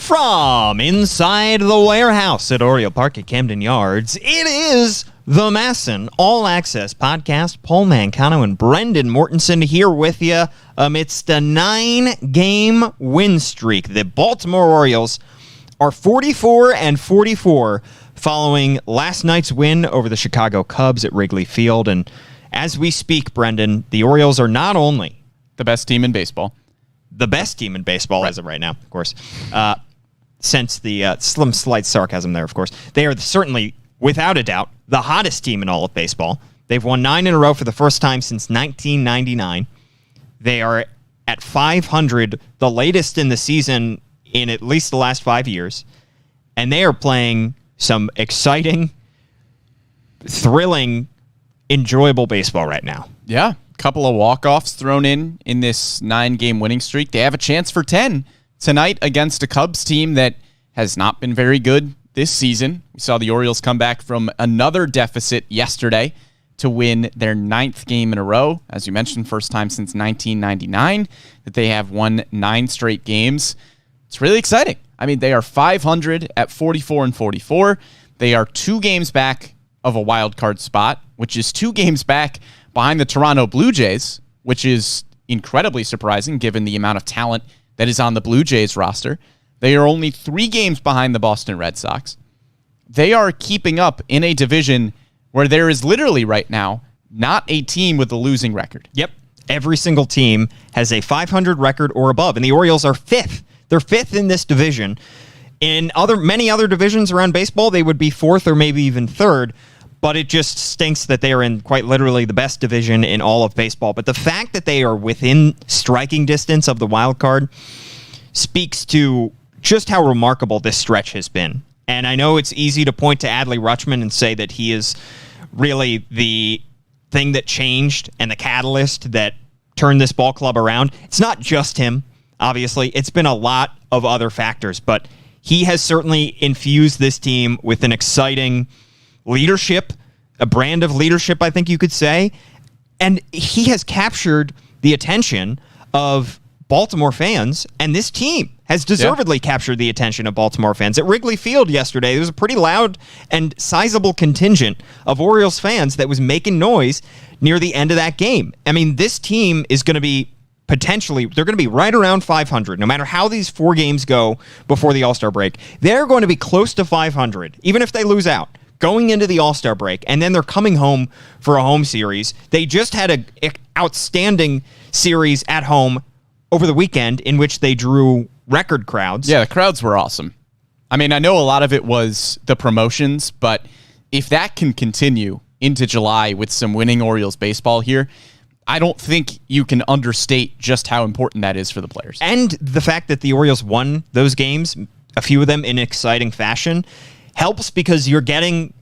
From inside the warehouse at Oriole Park at Camden Yards, it is the MASN All Access Podcast. Paul Mancano and Brendan Mortensen here with you amidst a 9-game win streak. The Baltimore Orioles are 44-44 following last night's win over the Chicago Cubs at Wrigley Field. And as we speak, Brendan, the Orioles are not only the best team in baseball. The best team in baseball as of right now, of course. Since the slight sarcasm there, of course. They are certainly, without a doubt, the hottest team in all of baseball. They've won 9 in a row for the first time since 1999. They are at 500, the latest in the season in at least the last 5 years. And they are playing some exciting, thrilling, enjoyable baseball right now. Yeah, a couple of walk-offs thrown in this 9-game winning streak. They have a chance for 10 tonight against a Cubs team that has not been very good this season. We saw the Orioles come back from another deficit yesterday to win their 9th game in a row. As you mentioned, first time since 1999 that they have won 9 straight games. It's really exciting. I mean, they are 500 at 44-44. They are 2 games back of a wild card spot, which is 2 games back behind the Toronto Blue Jays, which is incredibly surprising given the amount of talent that is on the Blue Jays roster. They are only 3 games behind the Boston Red Sox. They are keeping up in a division where there is literally right now not a team with a losing record. Yep. Every single team has a 500 record or above, and the Orioles are 5th. They're 5th in this division. In many other divisions around baseball, they would be 4th or maybe even 3rd, but it just stinks that they are in quite literally the best division in all of baseball. But the fact that they are within striking distance of the wild card speaks to just how remarkable this stretch has been. And I know it's easy to point to Adley Rutschman and say that he is really the thing that changed and the catalyst that turned this ball club around. It's not just him, obviously. It's been a lot of other factors, but he has certainly infused this team with an exciting leadership, a brand of leadership, I think you could say. And he has captured the attention of Baltimore fans, and this team has deservedly captured the attention of Baltimore fans. At Wrigley Field yesterday, there was a pretty loud and sizable contingent of Orioles fans that was making noise near the end of that game. I mean, this team is going to be potentially, they're going to be right around 500. No matter how these 4 games go before the All-Star break, they're going to be close to 500, even if they lose out, going into the All-Star break, and then they're coming home for a home series. They just had an outstanding series at home over the weekend in which they drew record crowds. Yeah, the crowds were awesome. I mean, I know a lot of it was the promotions, but if that can continue into July with some winning Orioles baseball here, I don't think you can understate just how important that is for the players. And the fact that the Orioles won those games, a few of them in exciting fashion, helps because you're getting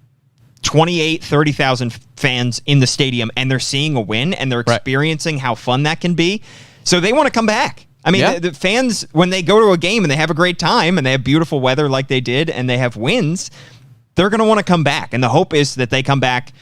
28, 30,000 fans in the stadium, and they're seeing a win, and they're experiencing how fun that can be. So they want to come back. I mean, the fans, when they go to a game and they have a great time and they have beautiful weather like they did and they have wins, they're going to want to come back. And the hope is that they come back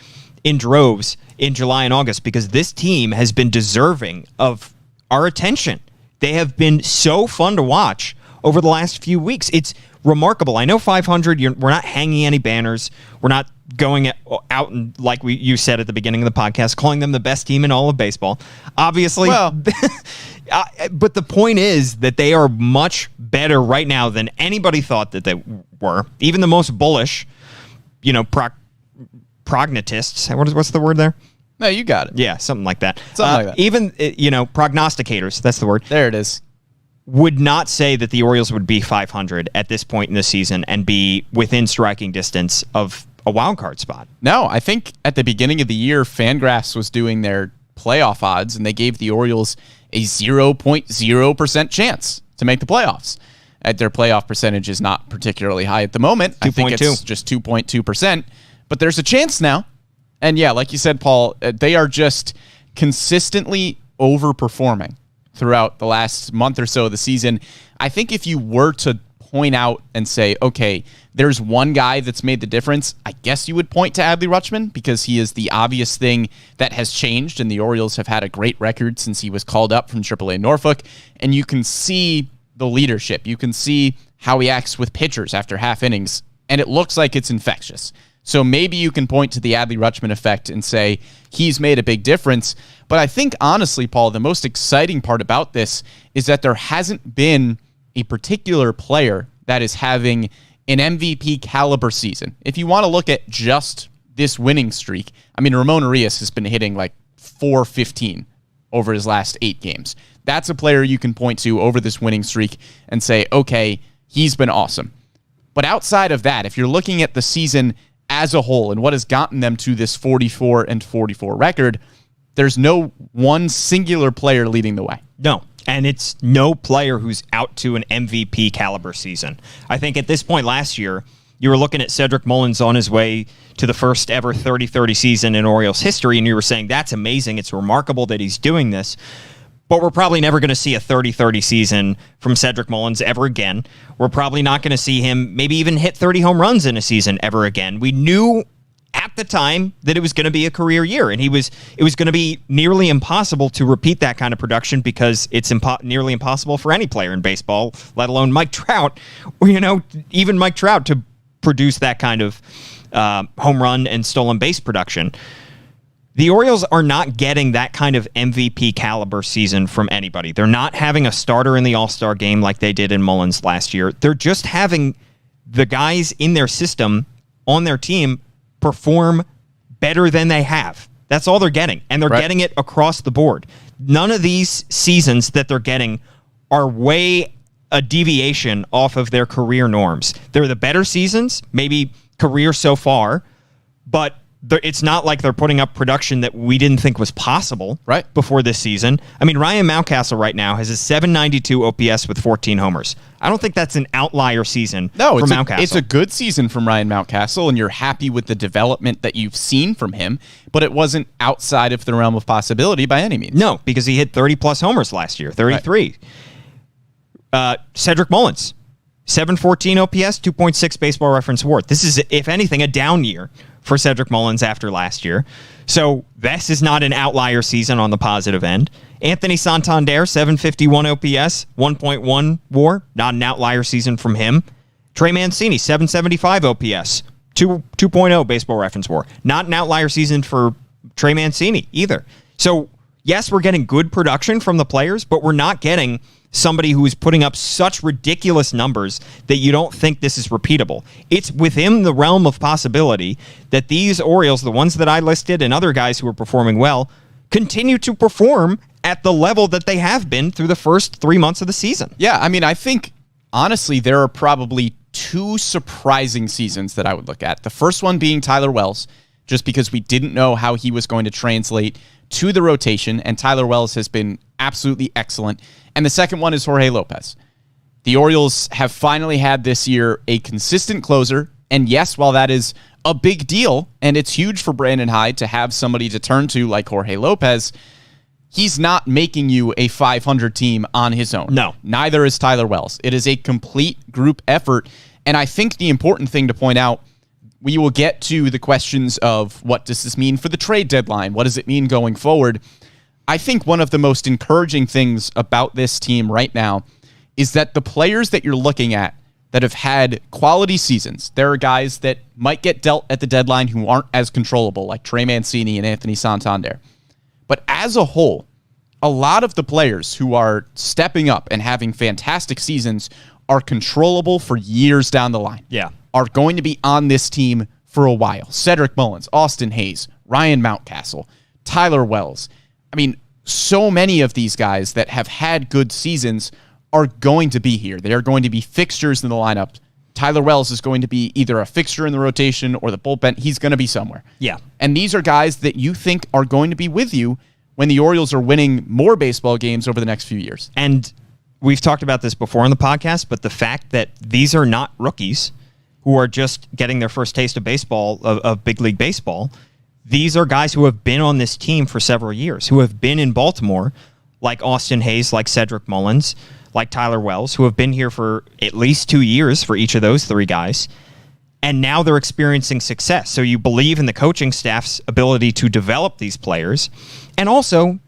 in droves in July and August because this team has been deserving of our attention. They have been so fun to watch over the last few weeks. It's remarkable. I know 500, we're not hanging any banners. We're not going out and, like you said at the beginning of the podcast, calling them the best team in all of baseball. Obviously, but the point is that they are much better right now than anybody thought that they were. Even the most bullish, prognostists. What's the word there? No, you got it. Yeah, something like that. Something like that. Even, prognosticators, that's the word. There it is. Would not say that the Orioles would be 500 at this point in the season and be within striking distance of a wild card spot. No, I think at the beginning of the year, Fangraphs was doing their playoff odds, and they gave the Orioles a 0.0% chance to make the playoffs. Their playoff percentage is not particularly high at the moment. 2. I think it's just 2.2%, but there's a chance now. And yeah, like you said, Paul, they are just consistently overperforming throughout the last month or so of the season. I think if you were to point out and say, okay, there's one guy that's made the difference, I guess you would point to Adley Rutschman because he is the obvious thing that has changed, and the Orioles have had a great record since he was called up from AAA Norfolk, and you can see the leadership. You can see how he acts with pitchers after half innings, and it looks like it's infectious. So maybe you can point to the Adley Rutschman effect and say he's made a big difference. But I think, honestly, Paul, the most exciting part about this is that there hasn't been a particular player that is having an MVP caliber season. If you want to look at just this winning streak, I mean, Ramon Urias has been hitting like .415 over his last 8 games. That's a player you can point to over this winning streak and say, okay, he's been awesome. But outside of that, if you're looking at the season as a whole and what has gotten them to this 44-44 record, there's no one singular player leading the way. No. And it's no player who's out to an MVP caliber season. I think at this point last year, you were looking at Cedric Mullins on his way to the first ever 30-30 season in Orioles history, and you were saying, that's amazing. It's remarkable that he's doing this. But we're probably never going to see a 30-30 season from Cedric Mullins ever again. We're probably not going to see him maybe even hit 30 home runs in a season ever again. We knew at the time that it was going to be a career year, and it was going to be nearly impossible to repeat that kind of production because it's nearly impossible for any player in baseball, let alone Mike Trout, or, even Mike Trout to produce that kind of home run and stolen base production. The Orioles are not getting that kind of MVP caliber season from anybody. They're not having a starter in the All-Star game like they did in Mullins last year. They're just having the guys in their system on their team perform better than they have. That's all they're getting, and they're getting it across the board. None of these seasons that they're getting are way a deviation off of their career norms. They're the better seasons, maybe career so far, but it's not like they're putting up production that we didn't think was possible before this season. I mean, Ryan Mountcastle right now has a .792 OPS with 14 homers. I don't think that's an outlier season for Mountcastle. It's a good season from Ryan Mountcastle, and you're happy with the development that you've seen from him, but it wasn't outside of the realm of possibility by any means. No, because he hit 30-plus homers last year, 33. Cedric Mullins, 714 OPS, 2.6 Baseball Reference WAR. This is, if anything, a down year for Cedric Mullins after last year. So this is not an outlier season on the positive end. Anthony Santander, 751 OPS, 1.1 WAR, not an outlier season from him. Trey Mancini, 775 OPS, 2.0 Baseball Reference WAR. Not an outlier season for Trey Mancini either. So yes, we're getting good production from the players, but we're not getting somebody who is putting up such ridiculous numbers that you don't think this is repeatable. It's within the realm of possibility that these Orioles, the ones that I listed and other guys who are performing well, continue to perform at the level that they have been through the first 3 months of the season. Yeah, I mean, I think, honestly, there are probably 2 surprising seasons that I would look at. The first one being Tyler Wells, just because we didn't know how he was going to translate to the rotation, and Tyler Wells has been absolutely excellent. And the second one is Jorge Lopez. The Orioles have finally had this year a consistent closer, and yes, while that is a big deal, and it's huge for Brandon Hyde to have somebody to turn to like Jorge Lopez, he's not making you a 500 team on his own. No. Neither is Tyler Wells. It is a complete group effort, and I think the important thing to point out, we will get to the questions of what does this mean for the trade deadline? What does it mean going forward? I think one of the most encouraging things about this team right now is that the players that you're looking at that have had quality seasons, there are guys that might get dealt at the deadline who aren't as controllable, like Trey Mancini and Anthony Santander. But as a whole, a lot of the players who are stepping up and having fantastic seasons are controllable for years down the line. Yeah. Are going to be on this team for a while. Cedric Mullins, Austin Hayes, Ryan Mountcastle, Tyler Wells. I mean, so many of these guys that have had good seasons are going to be here. They are going to be fixtures in the lineup. Tyler Wells is going to be either a fixture in the rotation or the bullpen. He's going to be somewhere. Yeah. And these are guys that you think are going to be with you when the Orioles are winning more baseball games over the next few years. And we've talked about this before on the podcast, but the fact that these are not rookies who are just getting their first taste of baseball, of big league baseball, these are guys who have been on this team for several years, who have been in Baltimore, like Austin Hayes, like Cedric Mullins, like Tyler Wells, who have been here for at least 2 years for each of those 3 guys. And now they're experiencing success. So you believe in the coaching staff's ability to develop these players. And also,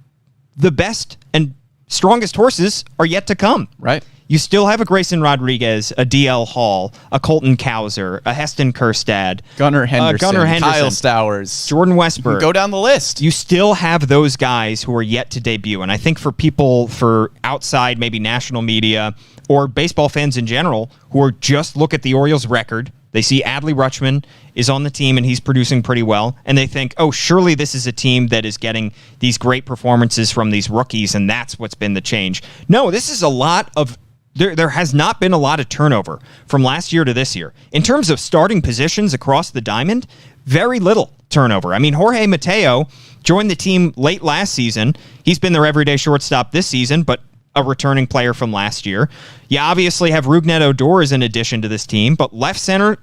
the best and strongest horses are yet to come. Right. you still have a Grayson Rodriguez, a DL Hall, a Colton Cowser, a Heston Kjerstad, Gunnar Henderson, Kyle Stowers, Jordan Westburg. Go down the list. You still have those guys who are yet to debut. And I think for people, for outside maybe national media or baseball fans in general, who are just look at the Orioles record, they see Adley Rutschman is on the team and he's producing pretty well, and they think, oh, surely this is a team that is getting these great performances from these rookies, and that's what's been the change. No, this is a lot of... There has not been a lot of turnover from last year to this year. In terms of starting positions across the diamond, very little turnover. I mean, Jorge Mateo joined the team late last season. He's been their everyday shortstop this season, but a returning player from last year. You obviously have Rougned Odor as an addition to this team, but left field,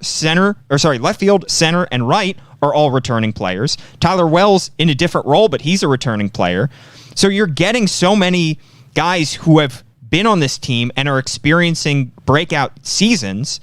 center, and right are all returning players. Tyler Wells in a different role, but he's a returning player. So you're getting so many guys who have been on this team and are experiencing breakout seasons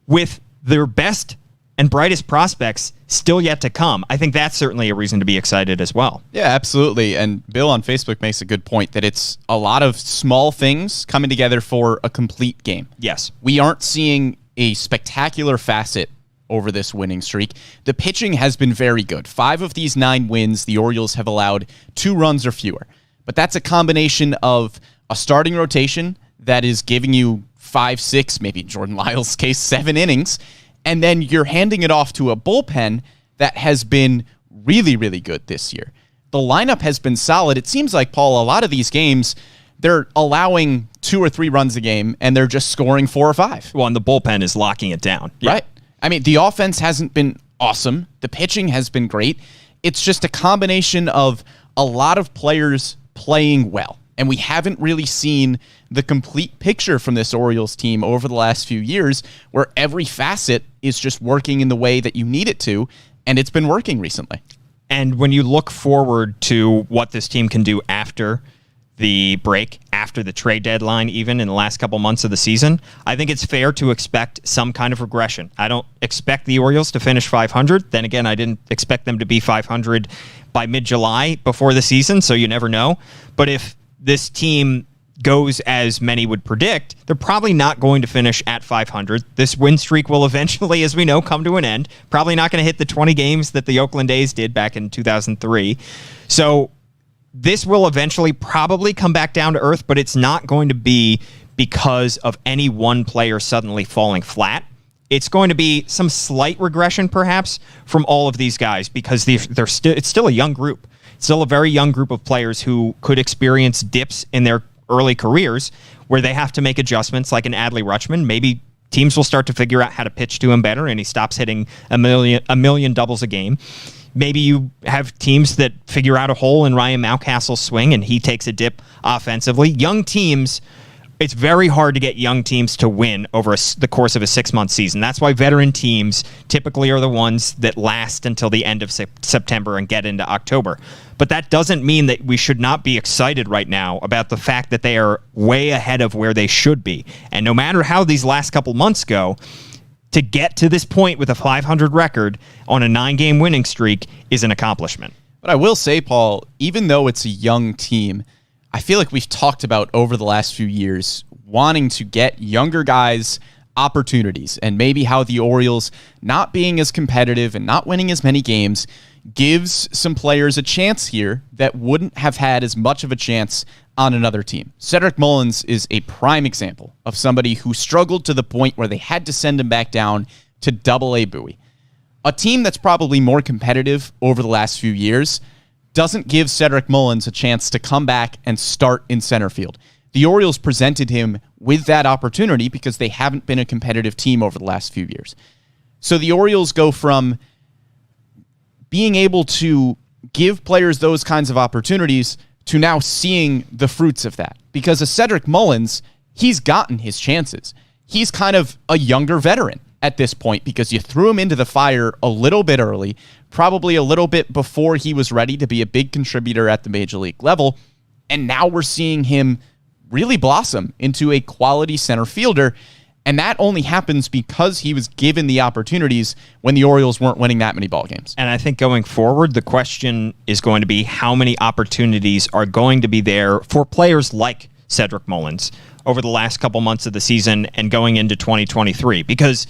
with their best and brightest prospects still yet to come. I think that's certainly a reason to be excited as well. Yeah, absolutely. And Bill on Facebook makes a good point that it's a lot of small things coming together for a complete game. Yes. We aren't seeing a spectacular facet over this winning streak. The pitching has been very good. 5 of these 9 wins, the Orioles have allowed 2 runs or fewer. But that's a combination of a starting rotation that is giving you 5, 6, maybe in Jordan Lyle's case, 7 innings, and then you're handing it off to a bullpen that has been really, really good this year. The lineup has been solid. It seems like, Paul, a lot of these games, they're allowing 2 or 3 runs a game, and they're just scoring 4 or 5. Well, and the bullpen is locking it down. Yeah. Right. I mean, the offense hasn't been awesome. The pitching has been great. It's just a combination of a lot of players playing well. And we haven't really seen the complete picture from this Orioles team over the last few years, where every facet is just working in the way that you need it to, and it's been working recently. And when you look forward to what this team can do after the break, after the trade deadline, even in the last couple months of the season, I think it's fair to expect some kind of regression. I don't expect the Orioles to finish 500. Then again, I didn't expect them to be 500 by mid-July before the season, so you never know. But if this team goes as many would predict, they're probably not going to finish at 500. This win streak will eventually, as we know, come to an end. Probably not going to hit the 20 games that the Oakland A's did back in 2003. So this will eventually probably come back down to earth, but it's not going to be because of any one player suddenly falling flat. It's going to be some slight regression, perhaps, from all of these guys because it's still a young group. Still a very young group of players who could experience dips in their early careers where they have to make adjustments, like an Adley Rutschman. Maybe teams will start to figure out how to pitch to him better and he stops hitting a million doubles a game. Maybe you have teams that figure out a hole in Ryan Mountcastle's swing and he takes a dip offensively. Young teams, it's very hard to get young teams to win over the course of a 6-month season. That's why veteran teams typically are the ones that last until the end of September and get into October. But that doesn't mean that we should not be excited right now about the fact that they are way ahead of where they should be. And no matter how these last couple months go, to get to this point with a 500 record on a 9-game winning streak is an accomplishment. But I will say, Paul, even though it's a young team, I feel like we've talked about over the last few years wanting to get younger guys opportunities, and maybe how the Orioles not being as competitive and not winning as many games gives some players a chance here that wouldn't have had as much of a chance on another team. Cedric Mullins is a prime example of somebody who struggled to the point where they had to send him back down to Double-A Bowie. A team that's probably more competitive over the last few years doesn't give Cedric Mullins a chance to come back and start in center field. The Orioles presented him with that opportunity because they haven't been a competitive team over the last few years. So the Orioles go from being able to give players those kinds of opportunities to now seeing the fruits of that. Because a Cedric Mullins, he's gotten his chances. He's kind of a younger veteran at this point because you threw him into the fire a little bit early, probably a little bit before he was ready to be a big contributor at the major league level. And now we're seeing him really blossom into a quality center fielder. And that only happens because he was given the opportunities when the Orioles weren't winning that many ball games. And I think going forward, the question is going to be how many opportunities are going to be there for players like Cedric Mullins over the last couple months of the season and going into 2023, because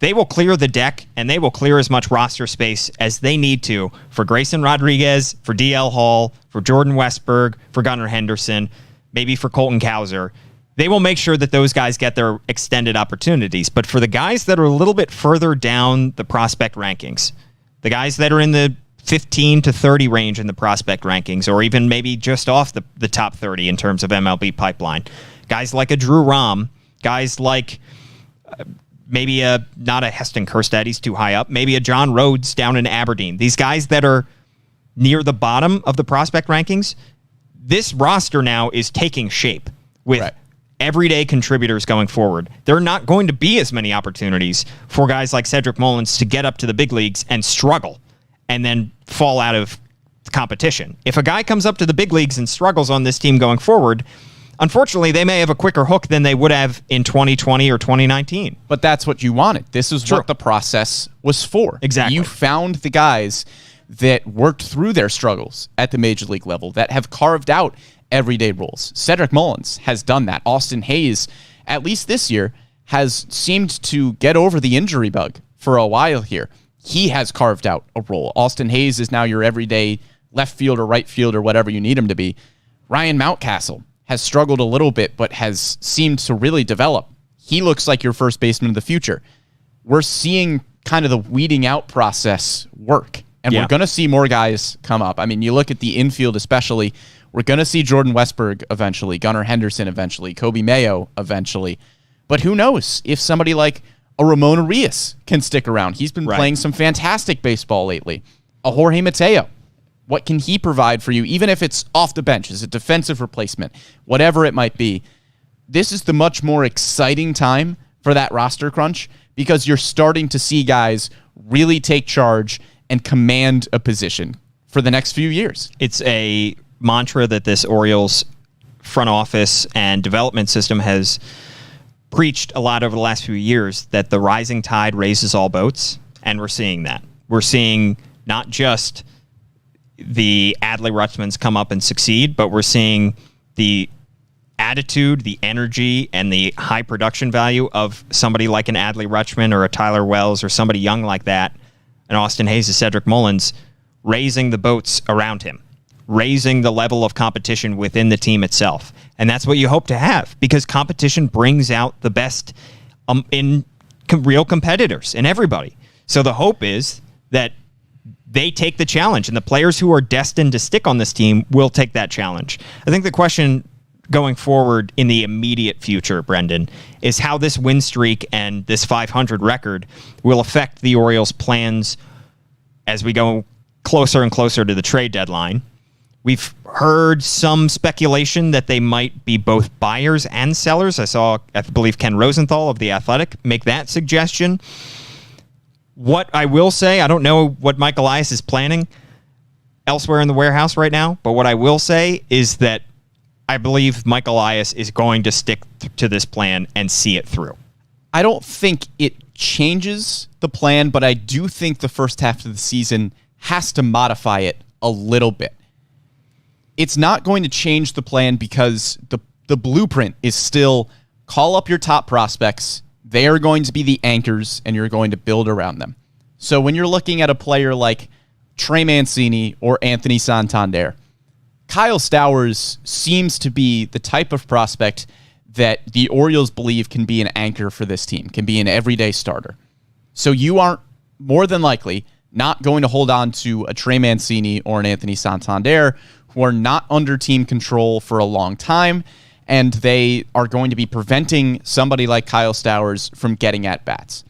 they will clear the deck and they will clear as much roster space as they need to for Grayson Rodriguez, for DL Hall, for Jordan Westberg, for Gunnar Henderson, maybe for Colton Cowser. They will make sure that those guys get their extended opportunities. But for the guys that are a little bit further down the prospect rankings, the guys that are in the 15 to 30 range in the prospect rankings, or even maybe just off the top 30 in terms of MLB pipeline, guys like a Drew Rom, guys like maybe not a Heston Kjerstad, he's too high up, maybe a John Rhodes down in Aberdeen. These guys that are near the bottom of the prospect rankings, this roster now is taking shape with everyday contributors going forward. There are not going to be as many opportunities for guys like Cedric Mullins to get up to the big leagues and struggle and then fall out of the competition. If a guy comes up to the big leagues and struggles on this team going forward, unfortunately, they may have a quicker hook than they would have in 2020 or 2019. But that's what you wanted. This is what the process was for. Exactly. You found the guys that worked through their struggles at the major league level, that have carved out everyday roles. Cedric Mullins has done that. Austin Hayes, at least this year, has seemed to get over the injury bug for a while here. He has carved out a role. Austin Hayes is now your everyday left fielder, right fielder, whatever you need him to be. Ryan Mountcastle has struggled a little bit, but has seemed to really develop. He looks like your first baseman of the future. We're seeing kind of the weeding out process work, and we're going to see more guys come up. I mean, you look at the infield especially, we're going to see Jordan Westberg eventually, Gunnar Henderson eventually, Kobe Mayo eventually. But who knows if somebody like a Ramon Arias can stick around. He's been playing some fantastic baseball lately. A Jorge Mateo. What can he provide for you, even if it's off the bench, as a defensive replacement, whatever it might be? This is the much more exciting time for that roster crunch, because you're starting to see guys really take charge and command a position for the next few years. It's a mantra that this Orioles front office and development system has preached a lot over the last few years, that the rising tide raises all boats, and we're seeing that. We're seeing not just the Adley Rutschmans come up and succeed, but we're seeing the attitude, the energy, and the high production value of somebody like an Adley Rutschman or a Tyler Wells or somebody young like that, and Austin Hayes, a Cedric Mullins, raising the boats around him, raising the level of competition within the team itself. And that's what you hope to have, because competition brings out the best in real competitors in everybody. So the hope is that they take the challenge, and the players who are destined to stick on this team will take that challenge. I think the question going forward in the immediate future, Brendan, is how this win streak and this 500 record will affect the Orioles' plans as we go closer and closer to the trade deadline. We've heard some speculation that they might be both buyers and sellers. I believe Ken Rosenthal of The Athletic make that suggestion. What I will say, I don't know what Mike Elias is planning elsewhere in the warehouse right now, but what I will say is that I believe Mike Elias is going to stick to this plan and see it through. I don't think it changes the plan, but I do think the first half of the season has to modify it a little bit. It's not going to change the plan because the blueprint is still call up your top prospects. They are going to be the anchors, and you're going to build around them. So when you're looking at a player like Trey Mancini or Anthony Santander, Kyle Stowers seems to be the type of prospect that the Orioles believe can be an anchor for this team, can be an everyday starter. So you aren't, more than likely, not going to hold on to a Trey Mancini or an Anthony Santander who are not under team control for a long time, and they are going to be preventing somebody like Kyle Stowers from getting at bats.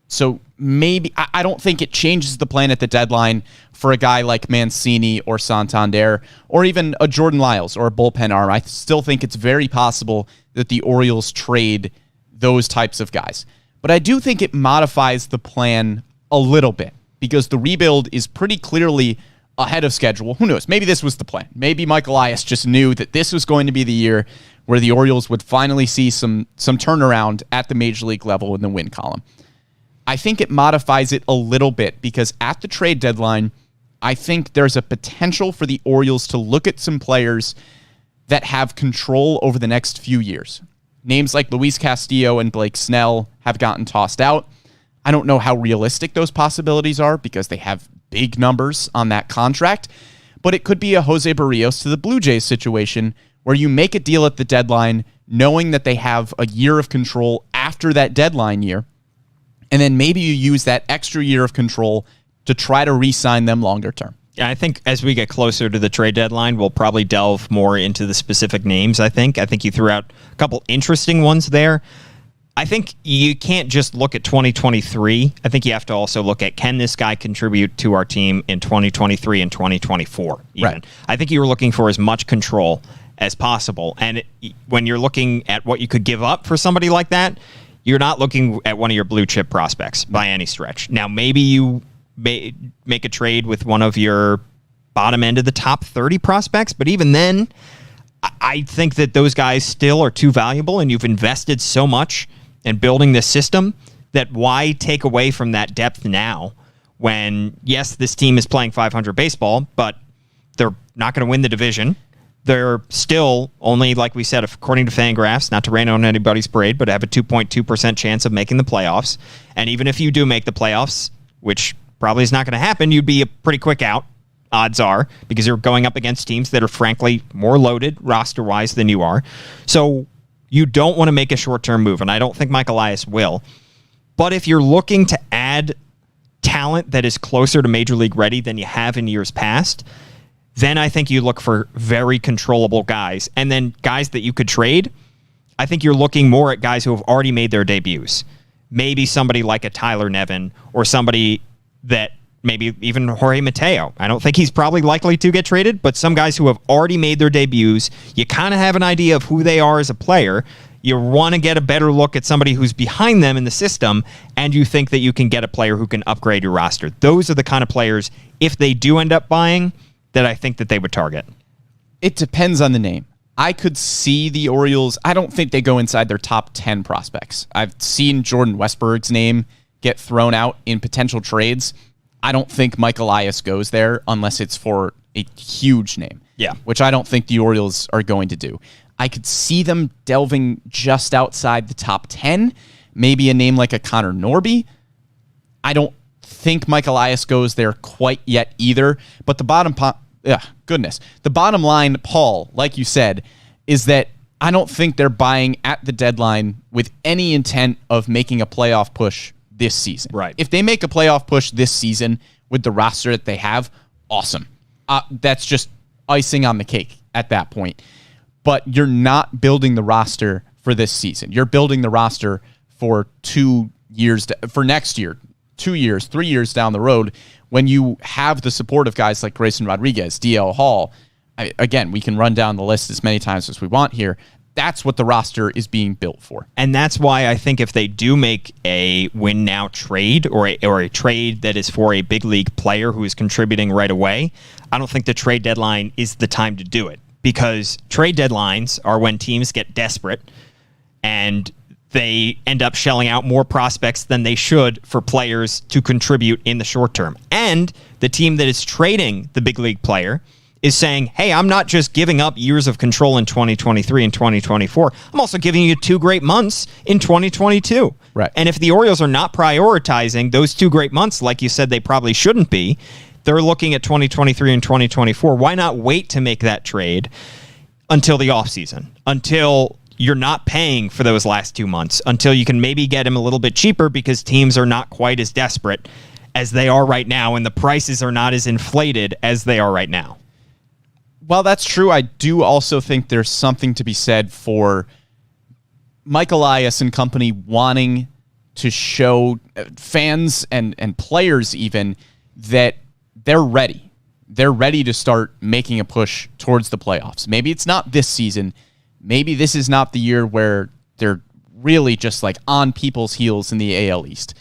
So maybe, I don't think it changes the plan at the deadline for a guy like Mancini or Santander, or even a Jordan Lyles or a bullpen arm. I still think it's very possible that the Orioles trade those types of guys. But I do think it modifies the plan a little bit, because the rebuild is pretty clearly ahead of schedule. Who knows? Maybe this was the plan. Maybe Mike Elias just knew that this was going to be the year where the Orioles would finally see some turnaround at the major league level in the win column. I think it modifies it a little bit, because at the trade deadline, I think there's a potential for the Orioles to look at some players that have control over the next few years. Names like Luis Castillo and Blake Snell have gotten tossed out. I don't know how realistic those possibilities are because they have big numbers on that contract, but it could be a Jose Barrios to the Blue Jays situation where you make a deal at the deadline knowing that they have a year of control after that deadline year, and then maybe you use that extra year of control to try to re-sign them longer term. Yeah, I think as we get closer to the trade deadline, we'll probably delve more into the specific names, I think you threw out a couple interesting ones there. I think you can't just look at 2023. I think you have to also look at, can this guy contribute to our team in 2023 and 2024? Even. Right. I think you were looking for as much control as possible. And when you're looking at what you could give up for somebody like that, you're not looking at one of your blue chip prospects by any stretch. Now, maybe you make a trade with one of your bottom end of the top 30 prospects, but even then, I think that those guys still are too valuable, and you've invested so much in building this system that why take away from that depth now when, yes, this team is playing 500 baseball, but they're not going to win the division. They're still only, like we said, according to Fangraphs, not to rain on anybody's parade, but have a 2.2% chance of making the playoffs. And even if you do make the playoffs, which probably is not going to happen, you'd be a pretty quick out, odds are, because you're going up against teams that are frankly more loaded roster-wise than you are. So you don't want to make a short-term move, and I don't think Mike Elias will. But if you're looking to add talent that is closer to Major League ready than you have in years past, then I think you look for very controllable guys. And then guys that you could trade, I think you're looking more at guys who have already made their debuts. Maybe somebody like a Tyler Nevin or somebody that maybe even Jorge Mateo. I don't think he's probably likely to get traded, but some guys who have already made their debuts, you kind of have an idea of who they are as a player. You want to get a better look at somebody who's behind them in the system, and you think that you can get a player who can upgrade your roster. Those are the kind of players, if they do end up buying, that I think that they would target. It depends on the name. I could see the Orioles. I don't think they go inside their top 10 prospects. I've seen Jordan Westberg's name get thrown out in potential trades. I don't think Mike Elias goes there unless it's for a huge name. Yeah. Which I don't think the Orioles are going to do. I could see them delving just outside the top 10. Maybe a name like a Connor Norby. I don't think Mike Elias goes there quite yet either. But the bottom line, Paul, like you said, is that I don't think they're buying at the deadline with any intent of making a playoff push this season. Right. If they make a playoff push this season with the roster that they have, awesome. That's just icing on the cake at that point. But you're not building the roster for this season. You're building the roster for 2 years, for next year, 2 years, 3 years down the road, when you have the support of guys like Grayson Rodriguez, DL Hall. Again, we can run down the list as many times as we want here. That's what the roster is being built for. And that's why I think if they do make a win now trade or a trade that is for a big league player who is contributing right away, I don't think the trade deadline is the time to do it, because trade deadlines are when teams get desperate and they end up shelling out more prospects than they should for players to contribute in the short term. And the team that is trading the big league player is saying, hey, I'm not just giving up years of control in 2023 and 2024. I'm also giving you 2 great months in 2022. Right. And if the Orioles are not prioritizing those 2 great months, like you said they probably shouldn't be, they're looking at 2023 and 2024. Why not wait to make that trade until the offseason, until you're not paying for those last 2 months, until you can maybe get him a little bit cheaper because teams are not quite as desperate as they are right now and the prices are not as inflated as they are right now. Well, that's true. I do also think there's something to be said for Mike Elias and company wanting to show fans and players even that they're ready. They're ready to start making a push towards the playoffs. Maybe it's not this season. Maybe this is not the year where they're really just like on people's heels in the AL East.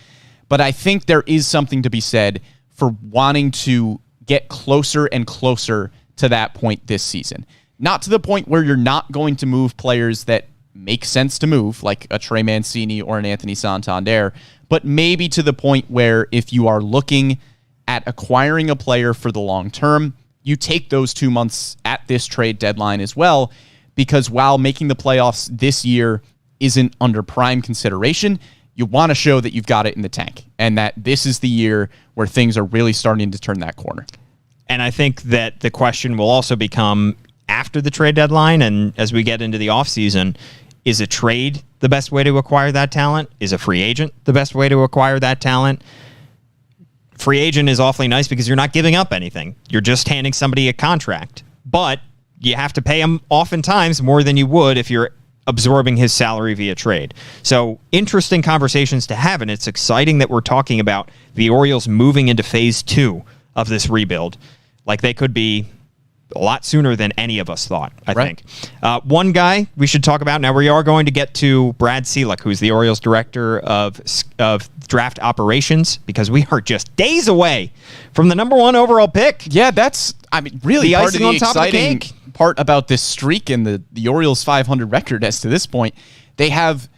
But I think there is something to be said for wanting to get closer and closer to that point this season. Not to the point where you're not going to move players that make sense to move, like a Trey Mancini or an Anthony Santander, but maybe to the point where if you are looking at acquiring a player for the long term, you take those 2 months at this trade deadline as well, because while making the playoffs this year isn't under prime consideration, you want to show that you've got it in the tank and that this is the year where things are really starting to turn that corner. And I think that the question will also become after the trade deadline and as we get into the offseason, is a trade the best way to acquire that talent? Is a free agent the best way to acquire that talent? Free agent is awfully nice because you're not giving up anything. You're just handing somebody a contract. But you have to pay him oftentimes more than you would if you're absorbing his salary via trade. So interesting conversations to have, and it's exciting that we're talking about the Orioles moving into phase 2 of this rebuild. Like they could be a lot sooner than any of us thought, I think. One guy we should talk about now, we are going to get to Brad Selick, who's the Orioles director of draft operations, because we are just days away from the number 1 overall pick. Yeah, that's, really the part icing of the on top exciting of the cake. Part about this streak and the Orioles 500 record as to this point. They have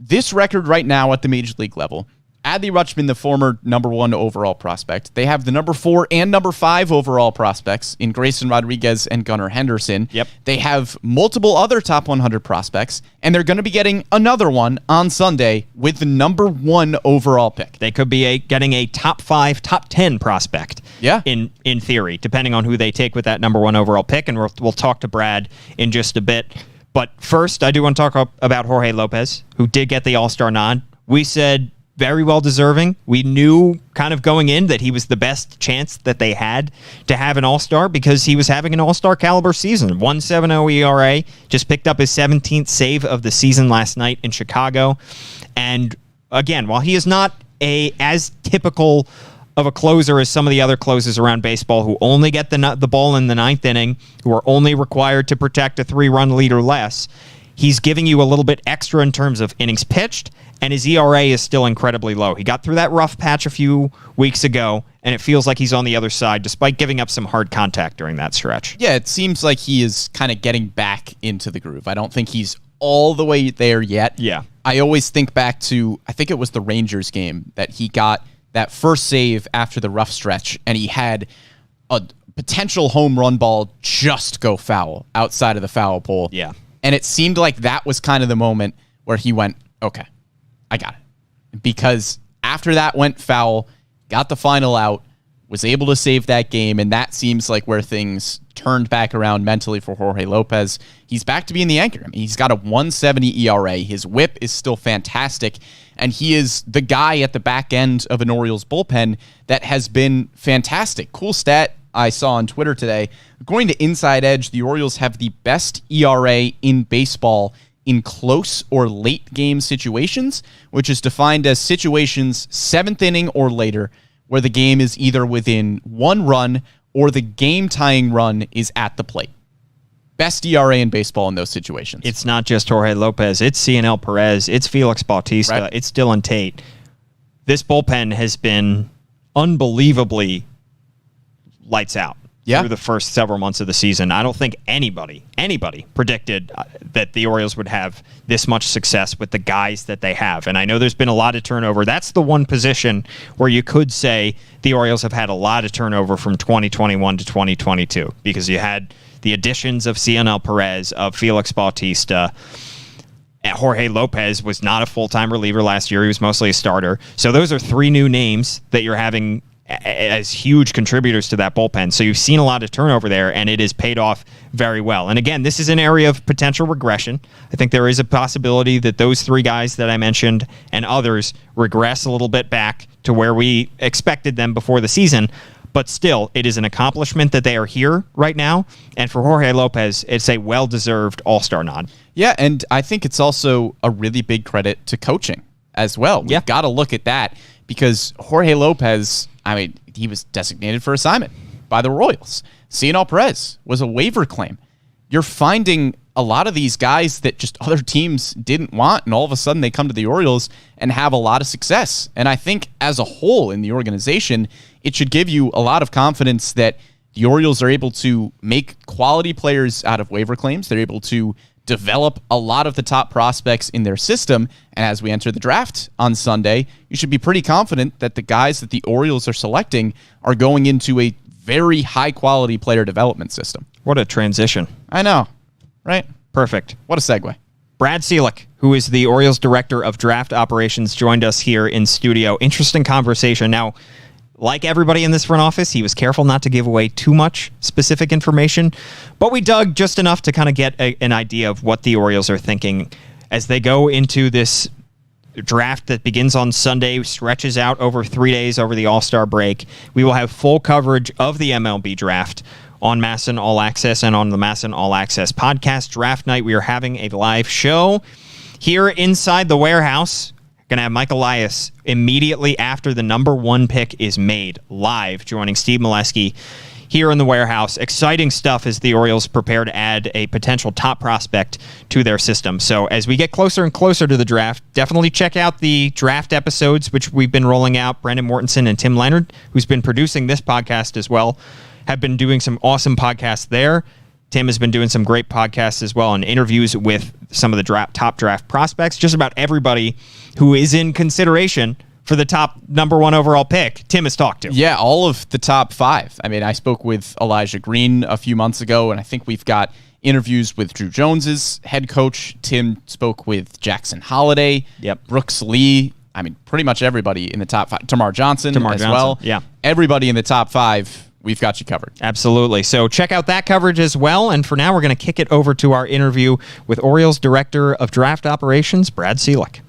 this record right now at the major league level. Adley Rutschman, the former number 1 overall prospect. They have the number 4 and number 5 overall prospects in Grayson Rodriguez and Gunnar Henderson. Yep. They have multiple other top 100 prospects, and they're going to be getting another one on Sunday with the number 1 overall pick. They could be getting a top 5, top 10 prospect. Yeah. In theory, depending on who they take with that number 1 overall pick, and we'll talk to Brad in just a bit. But first, I do want to talk about Jorge Lopez, who did get the All-Star nod. We said very well deserving. We knew kind of going in that he was the best chance that they had to have an All-Star because he was having an All-Star caliber season. 1.70 ERA, just picked up his 17th save of the season last night in Chicago. And again, while he is not as typical of a closer as some of the other closers around baseball who only get the ball in the 9th inning, who are only required to protect a 3-run lead or less, he's giving you a little bit extra in terms of innings pitched, and his ERA is still incredibly low. He got through that rough patch a few weeks ago, and it feels like he's on the other side, despite giving up some hard contact during that stretch. Yeah, it seems like he is kind of getting back into the groove. I don't think he's all the way there yet. Yeah. I always think back to, I think it was the Rangers game, that he got that first save after the rough stretch, and he had a potential home run ball just go foul outside of the foul pole. Yeah. And it seemed like that was kind of the moment where he went, okay, I got it. Because after that went foul, got the final out, was able to save that game, and that seems like where things turned back around mentally for Jorge Lopez. He's back to being the anchor. I mean, he's got a 1.70 ERA. His whip is still fantastic, and he is the guy at the back end of an Orioles bullpen that has been fantastic. Cool stat I saw on Twitter today. According to Inside Edge, the Orioles have the best ERA in baseball in close or late game situations, which is defined as situations 7th inning or later, where the game is either within 1 run or the game-tying run is at the plate. Best ERA in baseball in those situations. It's not just Jorge Lopez. It's CNL Perez. It's Felix Bautista. Right. It's Dylan Tate. This bullpen has been unbelievably lights out through the first several months of the season. I don't think anybody predicted that the Orioles would have this much success with the guys that they have. And I know there's been a lot of turnover. That's the one position where you could say the Orioles have had a lot of turnover from 2021 to 2022 because you had the additions of CNL Perez, of Felix Bautista. Jorge Lopez was not a full-time reliever last year. He was mostly a starter. So those are 3 new names that you're having as huge contributors to that bullpen. So you've seen a lot of turnover there, and it has paid off very well. And again, this is an area of potential regression. I think there is a possibility that those 3 guys that I mentioned and others regress a little bit back to where we expected them before the season. But still, it is an accomplishment that they are here right now. And for Jorge Lopez, it's a well-deserved all-star nod. Yeah, and I think it's also a really big credit to coaching as well. We've got to look at that because Jorge Lopez, I mean, he was designated for assignment by the Royals. CNL Perez was a waiver claim. You're finding a lot of these guys that just other teams didn't want, and all of a sudden they come to the Orioles and have a lot of success. And I think as a whole in the organization, it should give you a lot of confidence that the Orioles are able to make quality players out of waiver claims. They're able to develop a lot of the top prospects in their system. And as we enter the draft on Sunday, you should be pretty confident that the guys that the Orioles are selecting are going into a very high-quality player development system. What a transition. I know, right? Perfect. What a segue. Brad Selick, who is the Orioles Director of Draft Operations, joined us here in studio. Interesting conversation. Now, like everybody in this front office, he was careful not to give away too much specific information, but we dug just enough to kind of get an idea of what the Orioles are thinking as they go into this draft that begins on Sunday, stretches out over 3 days over the All-Star break. We will have full coverage of the MLB draft on MASN All Access and on the MASN All Access podcast. Draft night, we are having a live show here inside the warehouse. Going to have Mike Elias immediately after the number 1 pick is made, live, joining Steve Molesky here in the warehouse. Exciting stuff as the Orioles prepare to add a potential top prospect to their system. So as we get closer and closer to the draft, definitely check out the draft episodes, which we've been rolling out. Brendan Mortensen and Tim Leonard, who's been producing this podcast as well, have been doing some awesome podcasts there. Tim has been doing some great podcasts as well and interviews with some of the top draft prospects. Just about everybody who is in consideration for the top number 1 overall pick, Tim has talked to. Yeah, all of the top 5. I mean, I spoke with Elijah Green a few months ago, and I think we've got interviews with Drew Jones's head coach. Tim spoke with Jackson Holliday, Brooks Lee. I mean, pretty much everybody in the top 5. Tamar Johnson as well. Yeah. Everybody in the top 5. We've got you covered. Absolutely. So check out that coverage as well. And for now, we're going to kick it over to our interview with Orioles Director of Draft Operations, Brad Selick.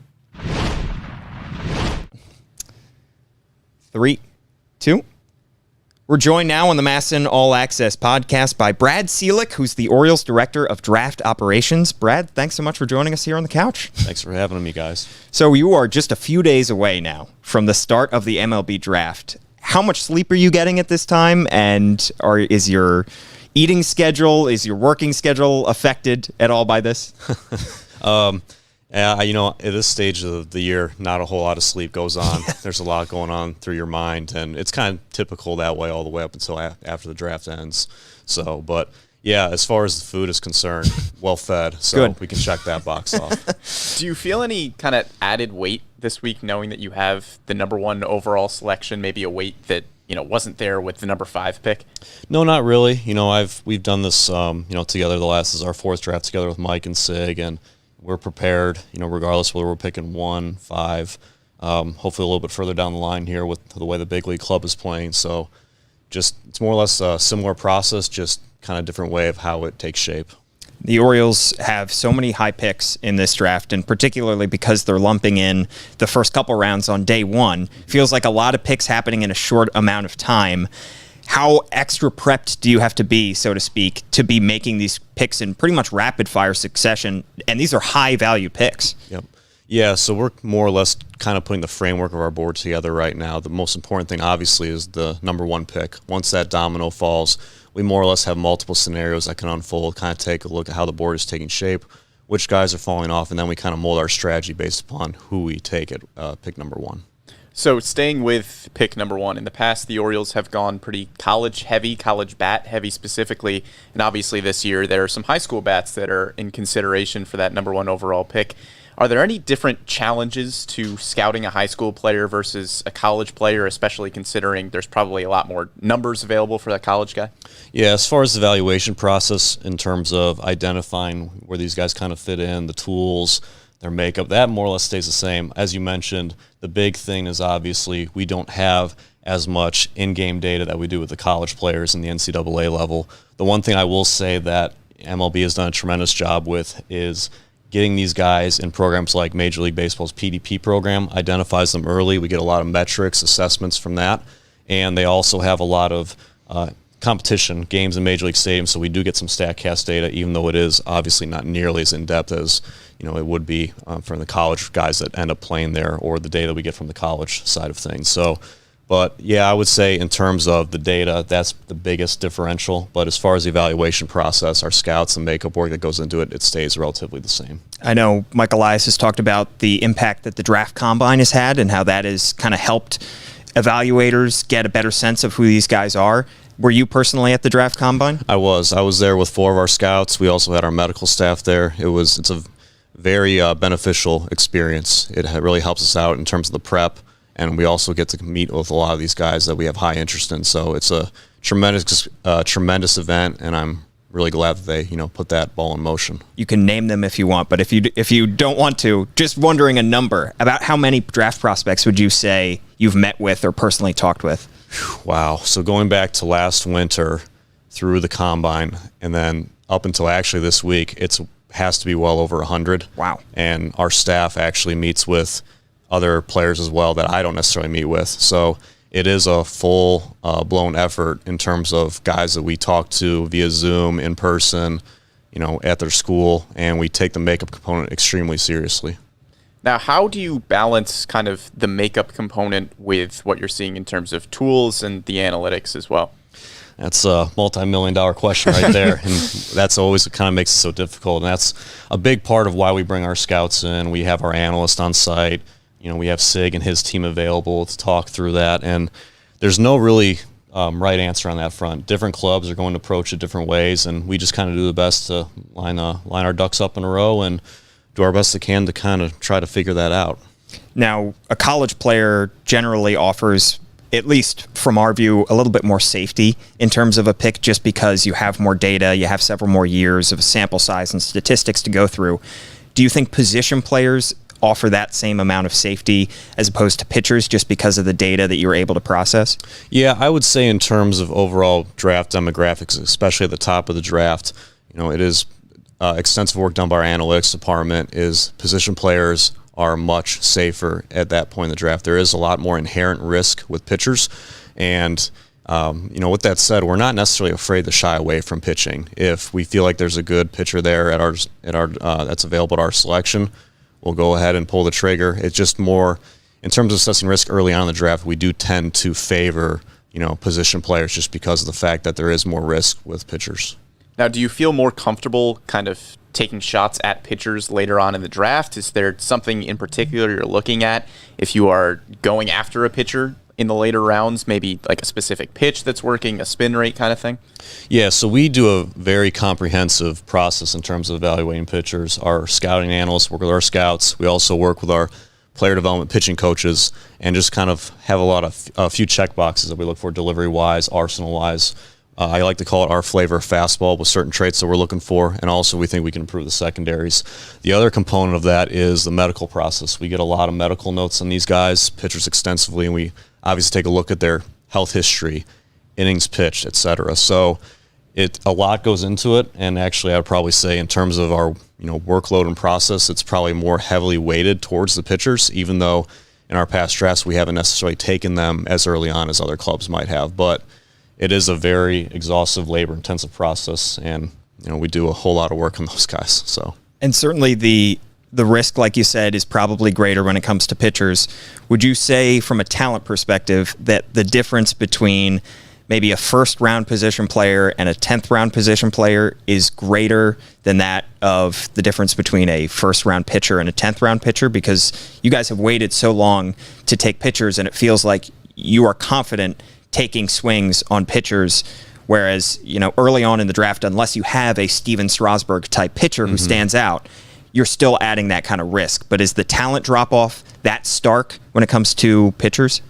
3, 2. We're joined now on the MASN All Access Podcast by Brad Selick, who's the Orioles Director of Draft Operations. Brad, thanks so much for joining us here on the couch. Thanks for having me, guys. So you are just a few days away now from the start of the MLB draft. How much sleep are you getting at this time? And is your eating schedule, is your working schedule affected at all by this? At this stage of the year, not a whole lot of sleep goes on. There's a lot going on through your mind, and it's kind of typical that way all the way up until after the draft ends. So, but yeah, as far as the food is concerned, well fed, so Good. We can check that box off. Do you feel any kind of added weight this week, knowing that you have the number 1 overall selection, maybe a weight that wasn't there with the number 5 pick? No, not really. We've done this together. This is our 4th draft together with Mike and Sig, and we're prepared, regardless whether we're picking 1, 5, hopefully a little bit further down the line here with the way the big league club is playing. So it's more or less a similar process, just kind of different way of how it takes shape. The Orioles have so many high picks in this draft, and particularly because they're lumping in the first couple rounds on day 1, feels like a lot of picks happening in a short amount of time. How extra prepped do you have to be, so to speak, to be making these picks in pretty much rapid-fire succession? And these are high-value picks. Yep. Yeah, so we're more or less kind of putting the framework of our board together right now. The most important thing, obviously, is the number 1 pick. Once that domino falls, we more or less have multiple scenarios that can unfold, kind of take a look at how the board is taking shape, which guys are falling off, and then we kind of mold our strategy based upon who we take at pick number 1. So staying with pick number 1, in the past the Orioles have gone pretty college bat heavy specifically, and obviously this year there are some high school bats that are in consideration for that number 1 overall pick. Are there any different challenges to scouting a high school player versus a college player, especially considering there's probably a lot more numbers available for that college guy? Yeah, as far as the evaluation process in terms of identifying where these guys kind of fit in, the tools, their makeup, that more or less stays the same. As you mentioned, the big thing is obviously we don't have as much in-game data that we do with the college players in the NCAA level. The one thing I will say that MLB has done a tremendous job with is getting these guys in programs like Major League Baseball's PDP program, identifies them early. We get a lot of metrics, assessments from that, and they also have a lot of competition games in Major League Stadiums, so we do get some StatCast data, even though it is obviously not nearly as in-depth as it would be from the college guys that end up playing there, or the data we get from the college side of things. So, but yeah, I would say in terms of the data, that's the biggest differential. But as far as the evaluation process, our scouts and makeup work that goes into it, it stays relatively the same. I know Mike Elias has talked about the impact that the draft combine has had and how that has kind of helped evaluators get a better sense of who these guys are. Were you personally at the draft combine? I was there with 4 of our scouts. We also had our medical staff there. It's a very beneficial experience. It really helps us out in terms of the prep, and we also get to meet with a lot of these guys that we have high interest in. So it's a tremendous event, and I'm really glad that they, put that ball in motion. You can name them if you want, but if you don't want to, just wondering a number, about how many draft prospects would you say you've met with or personally talked with? Wow. So going back to last winter through the combine and then up until actually this week, it has to be well over 100. Wow. And our staff actually meets with other players as well that I don't necessarily meet with. So it is a full blown effort in terms of guys that we talk to via Zoom, in person, at their school, and we take the makeup component extremely seriously. Now, how do you balance kind of the makeup component with what you're seeing in terms of tools and the analytics as well? That's a multi-million-dollar question right there, and that's always what kind of makes it so difficult. And that's a big part of why we bring our scouts in. We have our analyst on site. We have Sig and his team available to talk through that, and there's no really right answer on that front. Different clubs are going to approach it different ways, and we just kind of do the best to line our ducks up in a row and do our best we can to kind of try to figure that out. Now, a college player generally offers, at least from our view, a little bit more safety in terms of a pick just because you have more data, you have several more years of a sample size and statistics to go through. Do you think position players offer that same amount of safety as opposed to pitchers just because of the data that you're able to process? Yeah, I would say in terms of overall draft demographics, especially at the top of the draft, it is extensive work done by our analytics department, is position players are much safer at that point in the draft. There is a lot more inherent risk with pitchers, and with that said, we're not necessarily afraid to shy away from pitching. If we feel like there's a good pitcher there at our that's available at our selection, we'll go ahead and pull the trigger. It's just more, in terms of assessing risk early on in the draft, we do tend to favor, position players just because of the fact that there is more risk with pitchers. Now, do you feel more comfortable kind of taking shots at pitchers later on in the draft? Is there something in particular you're looking at if you are going after a pitcher in the later rounds, maybe like a specific pitch that's working, a spin rate kind of thing? Yeah, so we do a very comprehensive process in terms of evaluating pitchers. Our scouting analysts work with our scouts. We also work with our player development pitching coaches and just kind of have a few check boxes that we look for delivery-wise, arsenal-wise. I like to call it our flavor fastball with certain traits that we're looking for, and also we think we can improve the secondaries. The other component of that is the medical process. We get a lot of medical notes on these guys, pitchers extensively, and we obviously take a look at their health history, innings pitched, etc. So a lot goes into it, and actually I would probably say in terms of our workload and process, it's probably more heavily weighted towards the pitchers, even though in our past drafts we haven't necessarily taken them as early on as other clubs might have. But it is a very exhaustive, labor-intensive process, and we do a whole lot of work on those guys. So, and certainly the risk, like you said, is probably greater when it comes to pitchers. Would you say, from a talent perspective, that the difference between maybe a first-round position player and a 10th-round position player is greater than that of the difference between a first-round pitcher and a 10th-round pitcher? Because you guys have waited so long to take pitchers, and it feels like you are confident taking swings on pitchers, whereas, early on in the draft, unless you have a Steven Strasburg type pitcher who stands out, you're still adding that kind of risk. But is the talent drop-off that stark when it comes to pitchers?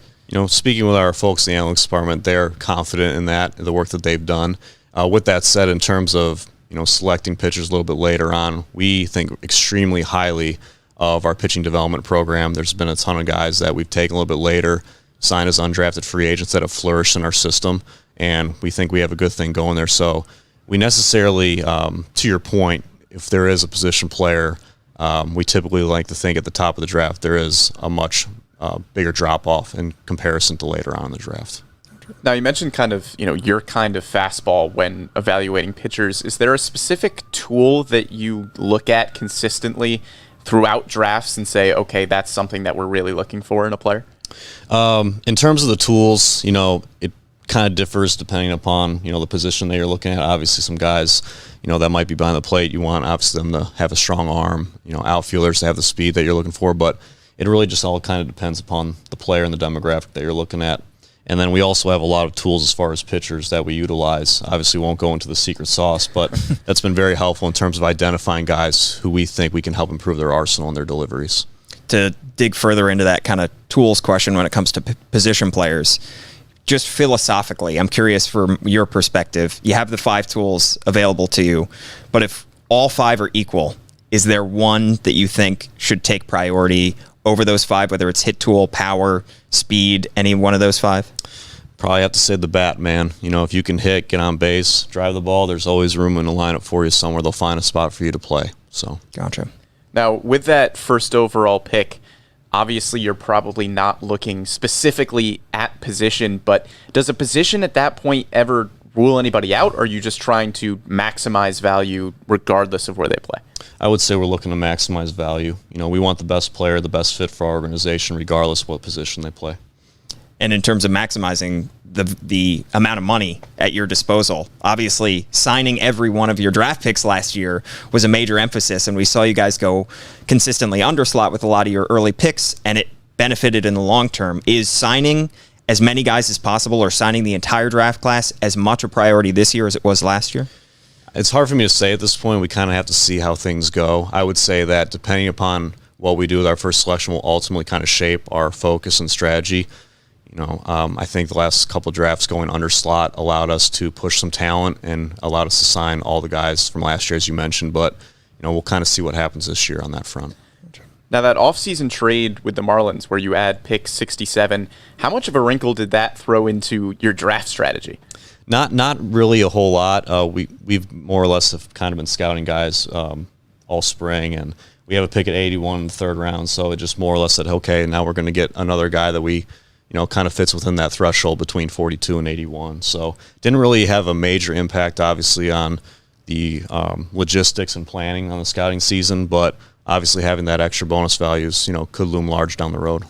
Speaking with our folks in the analytics department, they're confident in that, the work that they've done. With that said, in terms of, selecting pitchers a little bit later on, we think extremely highly of our pitching development program. There's been a ton of guys that we've taken a little bit later, signed as undrafted free agents that have flourished in our system, and we think we have a good thing going there. So we necessarily, to your point, if there is a position player, we typically like to think at the top of the draft there is a much bigger drop-off in comparison to later on in the draft. Now, you mentioned kind of, your kind of fastball when evaluating pitchers. Is there a specific tool that you look at consistently throughout drafts and say, okay, that's something that we're really looking for in a player? In terms of the tools, it kind of differs depending upon, the position that you're looking at. Obviously, some guys, that might be behind the plate. You want, obviously, them to have a strong arm, outfielders to have the speed that you're looking for. But it really just all kind of depends upon the player and the demographic that you're looking at. And then we also have a lot of tools as far as pitchers that we utilize. Obviously, we won't go into the secret sauce, but that's been very helpful in terms of identifying guys who we think we can help improve their arsenal and their deliveries. To dig further into that kind of tools question when it comes to position players, just philosophically, I'm curious from your perspective. You have the 5 tools available to you, but if all 5 are equal, is there one that you think should take priority over those 5, whether it's hit tool, power, speed, any one of those 5? Probably have to say the bat, man. If you can hit, get on base, drive the ball, there's always room in the lineup for you somewhere. They'll find a spot for you to play. So, gotcha. Now, with that first overall pick, obviously you're probably not looking specifically at position, but does a position at that point ever rule anybody out, or are you just trying to maximize value regardless of where they play? I would say we're looking to maximize value. We want the best player, the best fit for our organization, regardless of what position they play. And in terms of maximizing the amount of money at your disposal, obviously signing every one of your draft picks last year was a major emphasis, and we saw you guys go consistently underslot with a lot of your early picks, and it benefited in the long term. Is signing as many guys as possible, or signing the entire draft class, as much a priority this year as it was last year? It's hard for me to say at this point. We kind of have to see how things go. I would say that depending upon what we do with our first selection will ultimately kind of shape our focus and strategy. I think the last couple of drafts going under slot allowed us to push some talent and allowed us to sign all the guys from last year, as you mentioned. But, we'll kind of see what happens this year on that front. Now, that offseason trade with the Marlins where you add pick 67, how much of a wrinkle did that throw into your draft strategy? Not really a whole lot. We've more or less have kind of been scouting guys all spring, and we have a pick at 81 in the 3rd round, so it just more or less said, okay, now we're going to get another guy that we kind of fits within that threshold between 42 and 81. So didn't really have a major impact, obviously, on the logistics and planning on the scouting season, but obviously having that extra bonus values, could loom large down the road.